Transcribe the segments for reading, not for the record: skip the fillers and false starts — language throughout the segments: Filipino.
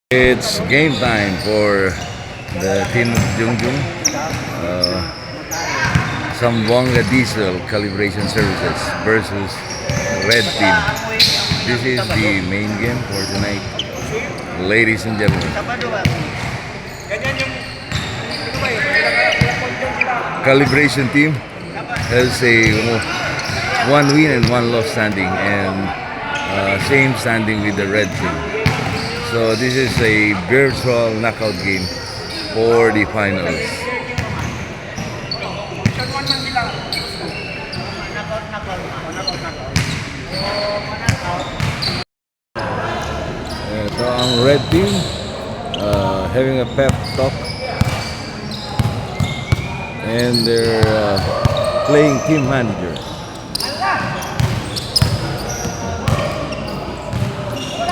It's game time for the team of Jungjung. Zamboanga Diesel Calibration Services versus Red Team. This is the main game for tonight, ladies and gentlemen. Calibration team has a one win and one loss standing, and same standing with the Red Team. So this is a virtual knockout game for the finals. Ito ang Red Team having a pep talk, and they're playing team manager.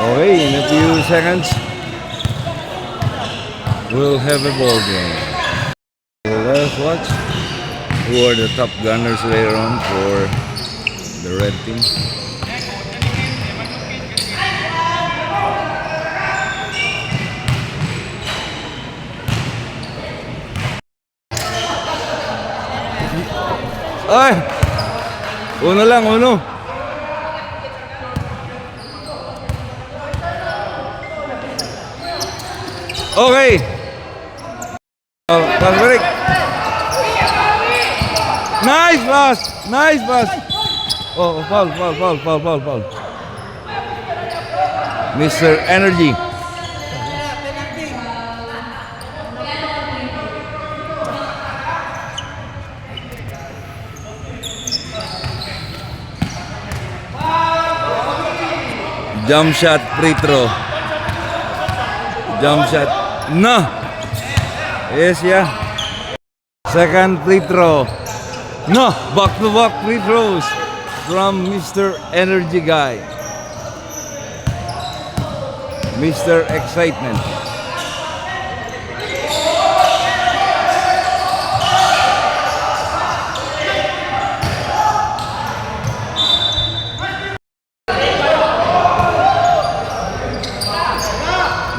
Okay, in a few seconds, we'll have a ball game. So let's watch who are the top gunners later on for the Red Team. Ay! Uno lang, uno. Okay. Pass break. Nice pass. Nice pass. Oh, foul. Mr. Energy. Jump shot, free throw. Jump shot. No. Yes, yeah. Second free throw. No. Back-to-back free throws from Mr. Energy Guy. Mr. Excitement.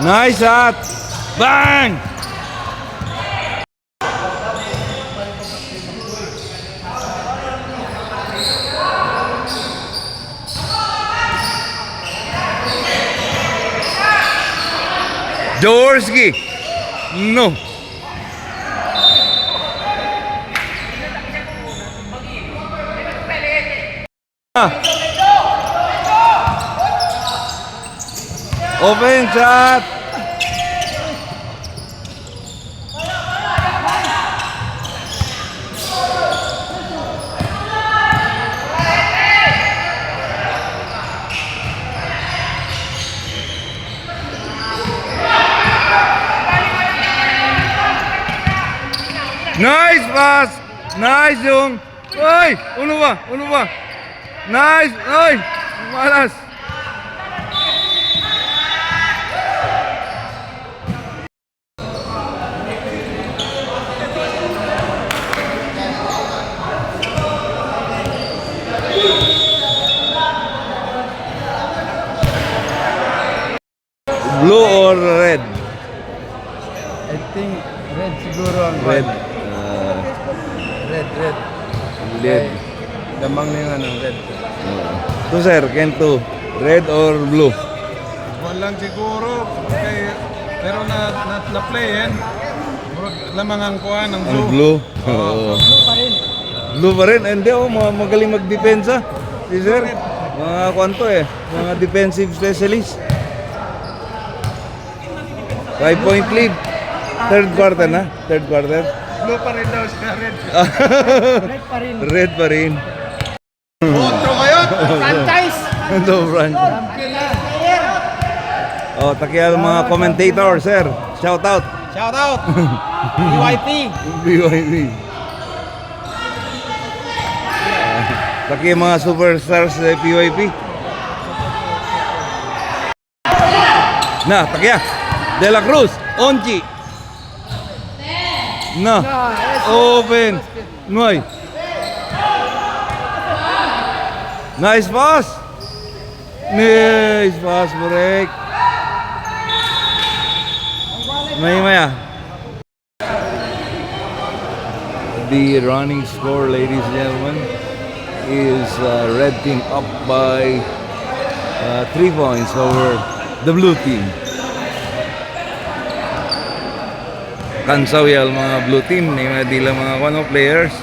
Nice shot. Bang! Jaworski. No. Open shot. Nice pass. Nice yung. Oy, uno ba? Nice. Oy, malas. Blue or red? I think red siguro ang Red. Red. Damang na yung red. To sir, Kento, red or blue? Walang siguro. Pero na-play lamang ang kuha ng blue. Ang blue? Oo. Blue pa rin? Hindi magaling magdepensa. Si sir, mga kwanto mga defensive specialist. 5-point lead. Third quarter na? Third quarter? Blue pa rin daw siya, red. Red pa rin. Otro ngayon! Franchise! Ito, franchise. Oh, takiya mga commentator, sir. Shout out. Shout out! BYP! BYP. Takiya mga superstars sa BYP. Na, takiya. De La Cruz, Onchi. Na, open. Noy. Nice pass. Nice pass break. Maya. The running score, ladies and gentlemen, is red team up by 3 points over the blue team. Kansaw yung mga blue team, may mga di lang mga players.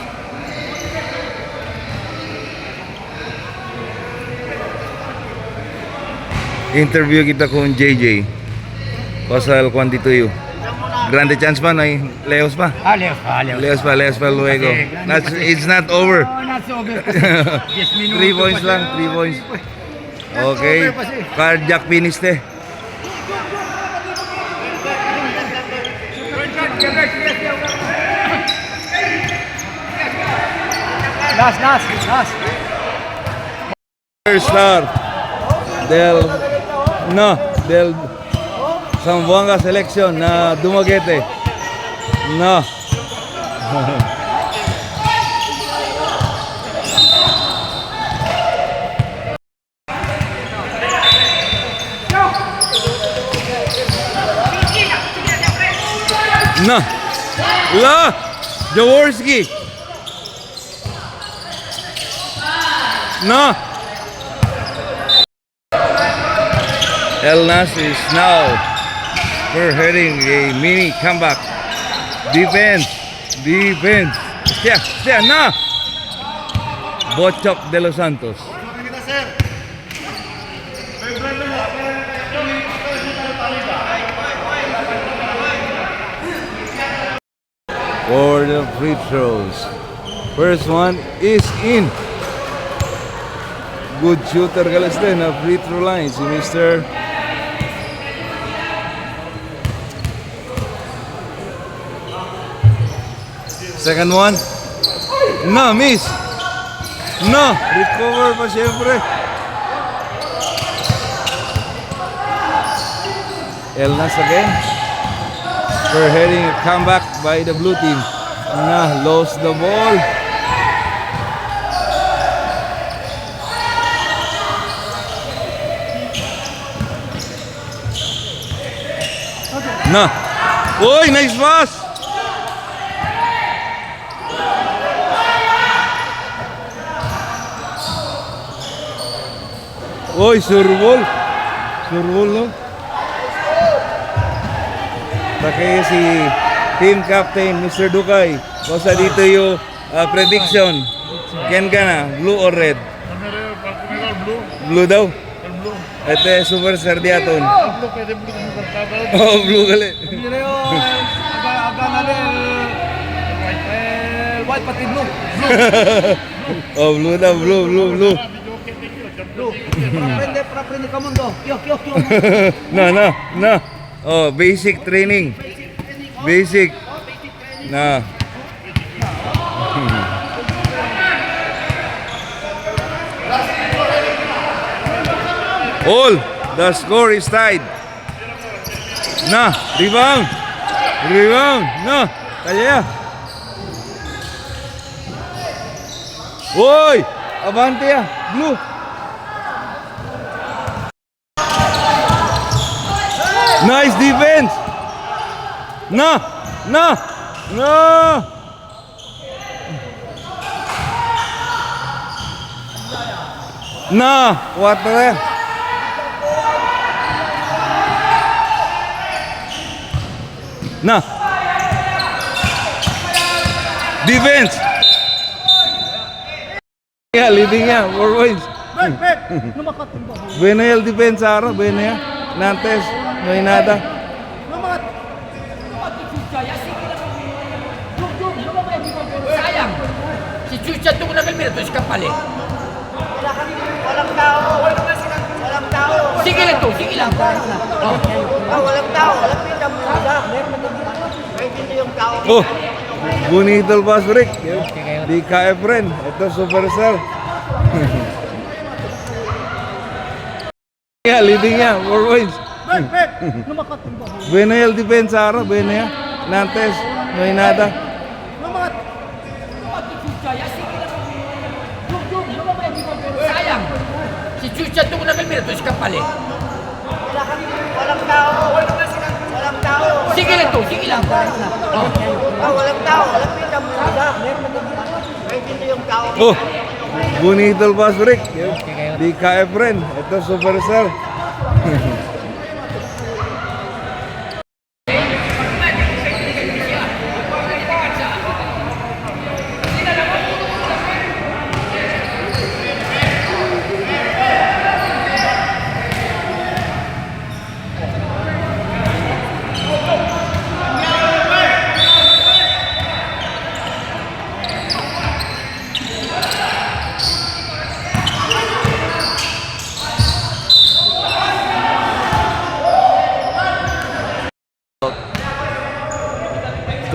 Interview kita kung JJ. Pasal dito yung grande chance pa na Leos pa. Leos pa luego. It's not over. Not over. 3 points lang, 3 points. Okay. Cardiac finish te. Last. First start del Zamboanga selection na Dumaguete. No. No. La Jaworski. No. El Nas is now heading a mini comeback. Defense. Yeah, no. Bochok de los Santos. For the free throws. First one is in. Good shooter kalas din na free throw line si Mr. Second one. No, miss. No, recover pa siyempre. El Nas again. We're heading a comeback by the blue team. Nah, lost the ball. Nah. Uy, nice pass. Uy, surbol. Surbol, no? Kaya si team captain Mr. Dukay. Basta dito yung prediction. Ken ka na, blue or red? Blue daw? Ito yung super star diaton. Oh, blue gali. White pati blue. Oh, blue daw, blue. Prende ka mundo. Yo. No. Oh, basic training. Basic. Na. All. The score is tied. Na. Rebound. No. Kaya. Uy. Abante ya. Blue. Nice defense. No. What the hell? No. Defense. Yeah, leading ya. 4 points. Buena el defense, Aro. Buena ya. Nantes. No hay nada. Sayang. Si Chucha tuh na kalmira, terus kapal eh. Walang tao. Sige lang. Walang tao. Walang pinamula. May dito yung tao. Oh, bonito el pass break. Di KF friend. Ito superstar. Yeah, leading ya. 4 points. Buena el defense, Aro. Buena ya. Nantes. No hay nada. Sayang. Si Chucha tuh na kalmira, terus kapal eh. Walang tao. Walang tao. Sige lang. ito, sige lang. Walang tao. Walang pinamula. Meron magiging. Kahit hindi yung tao. Oh, bonito el Boss Rick. Di KF rin. Ito, superstar.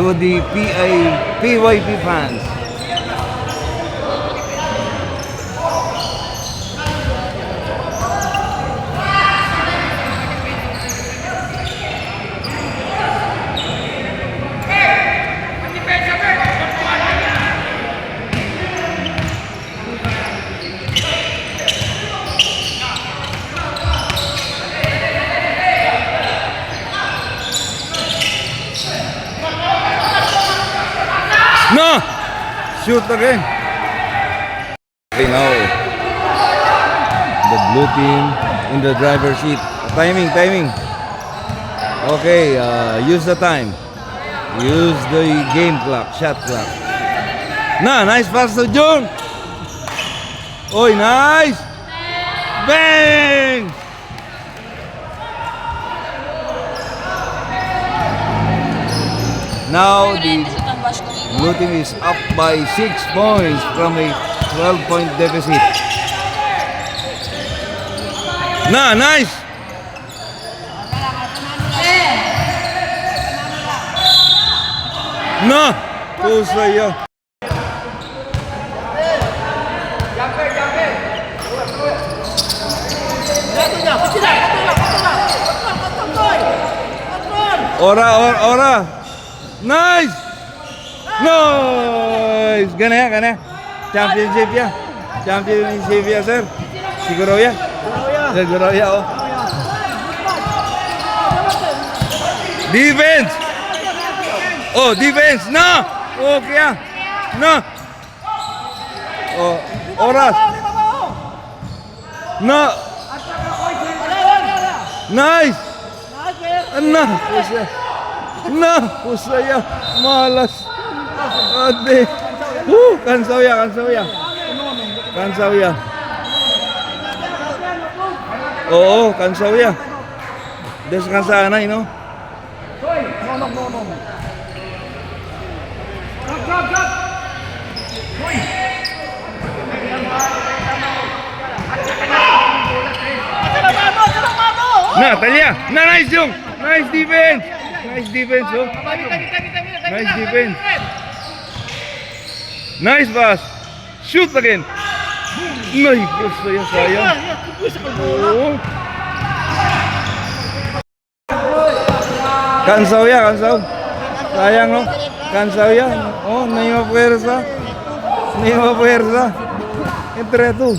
To the PYP fans. No! Shoot again. Okay, now the blue team in the driver's seat. Timing. Okay, use the time. Use the game clock, shot clock. Nice pass to Jung. Oy, nice. Bang! Now the blue team is up by 6 points from a 12-point deficit. Nice! Kusaya. Ora. Nice! Gana. Championship ya, sir. Siguro ya. Oh. Defense. Oh, defense. No. Okay ya. No. Oh, oras. No. Nice. Kusaya. Malas. Ate. Kansaw ya. Oo, kansaw ya. Descansa na, no? Talia. Nice yung. Nice defense, oh. Nice defense. Nice pass. Shoot again. Sayang. Oh. Kansaw. Sayang, no? Kansaw ya. Oh, no fuerza. Entre tu.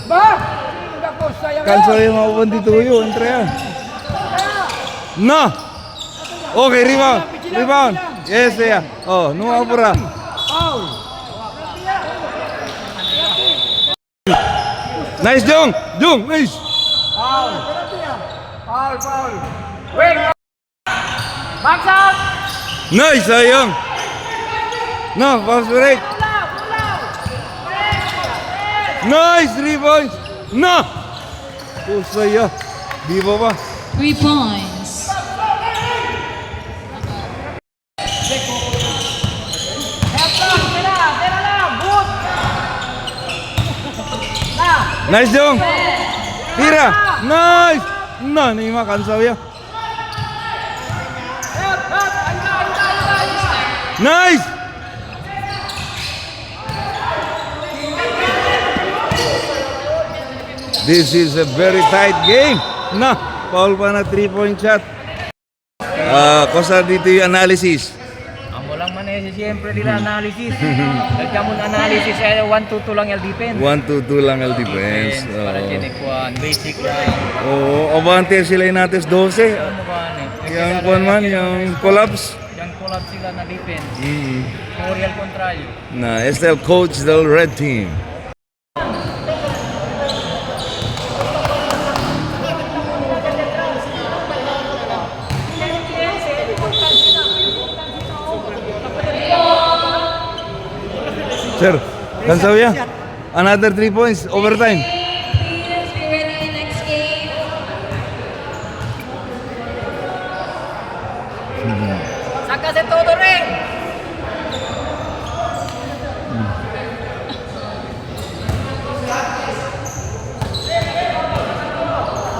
Kansaw ya maupun dituyo. Entre ya. No. Okay, rebound. Yes, ya. Oh, no apura. Nice, Jung, nice. Foul. Wing. Box out. Nice, sayang. No, fast break. Nice, 3 points. No. Kusaya. Di ba ba? 3 points. Nice, Jung. Tira. Nice. No, ni makansaw ya. Nice. This is a very tight game. No, foul pa na 3-point shot. Kosa dito yung analysis. Ang walang manesi siyempre nila analysis. Nagka mo analysis ay 1-2 lang yung defense. 1-2 lang ang defense. Para sinikwan, basic lang. Oo, abante sila yung natin 12. Ano ba ano? Yung kuan man, yung collapse. Yung collab sila na defense. Mm. Memorial Contrario. Na Estel coach the red team. Sir, cancel ya? Another 3 points, overtime. Please be ready next game. Sácase todo, Ring.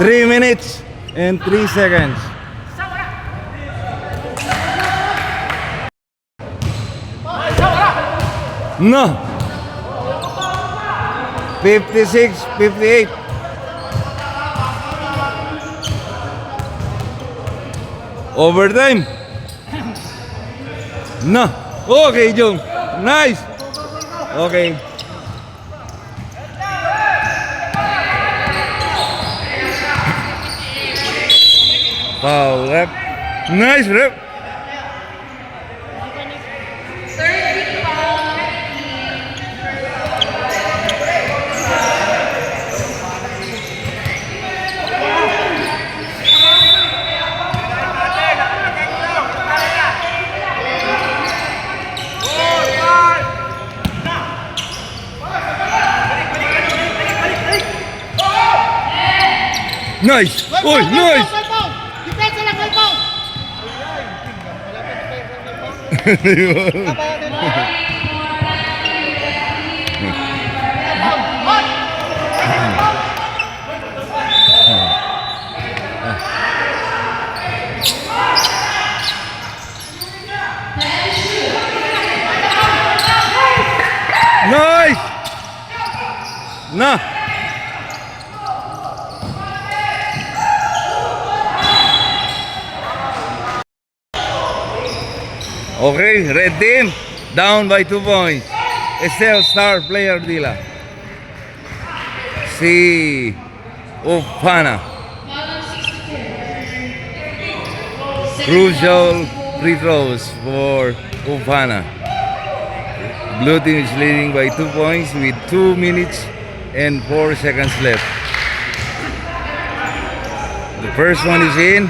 3 minutes and 3 seconds. No. 56, 58. Overtime. No. Okay, Jung. Nice. Okay. Foul rep. Nice rep. Third foul. Nice. Oh, nice. Depensa lang, may foul! Nice. Nah. Okay, red team down by 2 points. Estel star player Dila. Si Ufana. Crucial free throws for Ufana. Blue team is leading by 2 points with 2 minutes and 4 seconds left. The first one is in.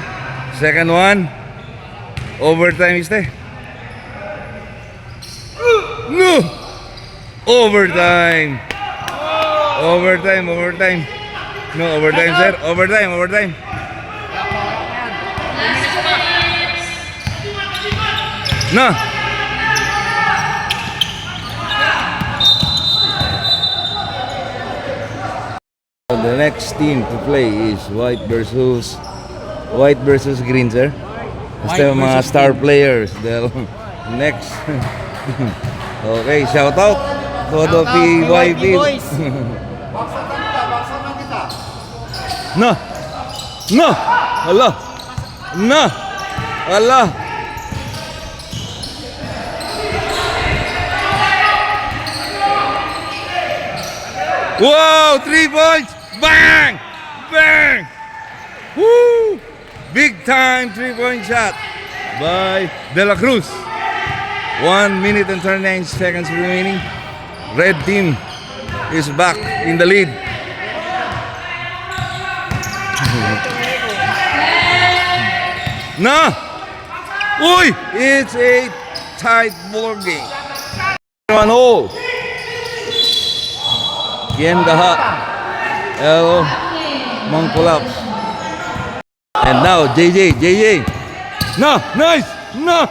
Second one, overtime is there. No! Overtime! Overtime, overtime. No, overtime, sir. Overtime, overtime. No! The next team to play is white versus green, sir. Basta yung mga star players. The next. Okay, shout out to the PYP. No! No! Allah! No! Allah! Wow! 3 points! Bang! Bang! Woo! Big time 3-point shot by De La Cruz. 1 minute and 39 seconds remaining. Red team is back in the lead. No! Uy! It's a tight ball game. 1-0. Ken Gaha. El Mangkulaps. And now JJ. No! Nice! No!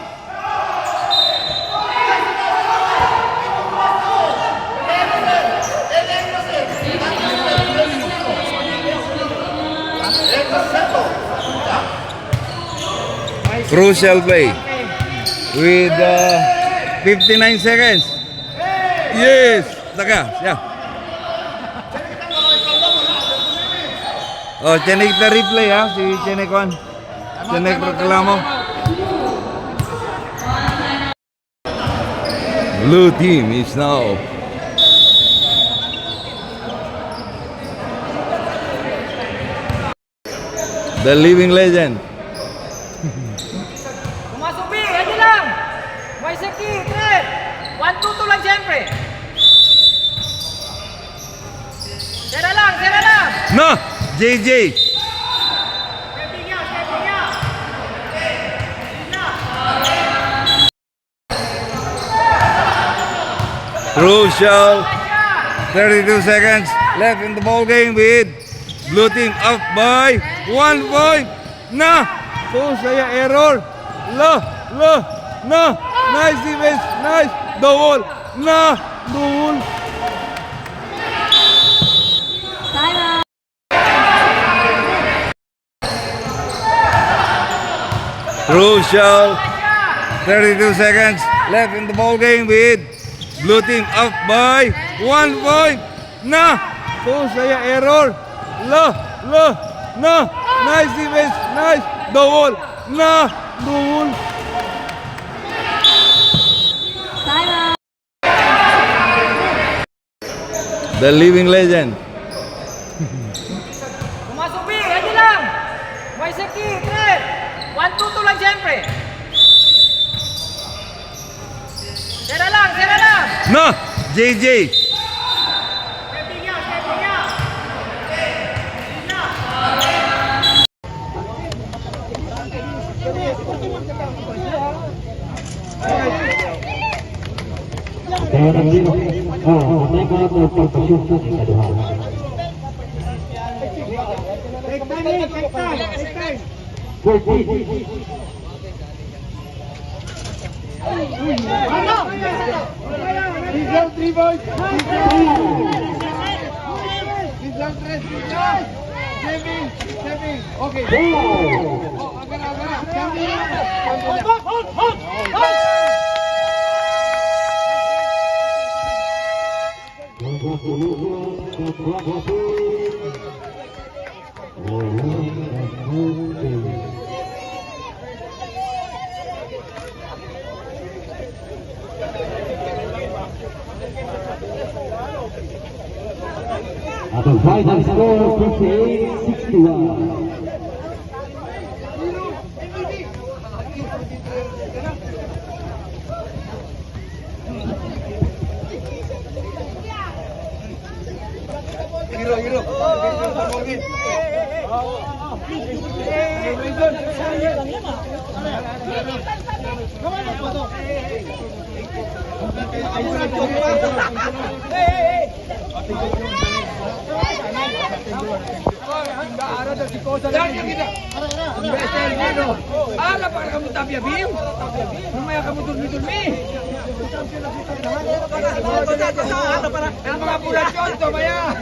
Crucial play with 59 seconds. Yes, taka, yeah. Oh, Chenek na replay ha, si Chenek Juan. Chenek reklamo. Blue team is now the living legend. Pumasok, B! Ano lang? Waiseki, Trent! 1-2-2 lang siyempre. Sera lang, sera lang! No! JJ! Crucial. 32 seconds left in the ball game with blue team up by 1 point. Na! So saya error. No! Nice defense. Nice. The wall. Na! The wall. Crucial. 32 seconds left in the ball game with blue team up by 1 point. Na! So saya error. No! Nice defense. Nice. The wall. Na! The wall. The living legend. Pumasok, B! Ready lang! Waiseki, Trent! 1-2-2 lang siyempre. Sera lang, sera lang! No! JJ! At the final score, 58-61. Ala, para kamu tapia biu. Lumaya kamu durmi-durmi. Ang mga pulasyon to, maya.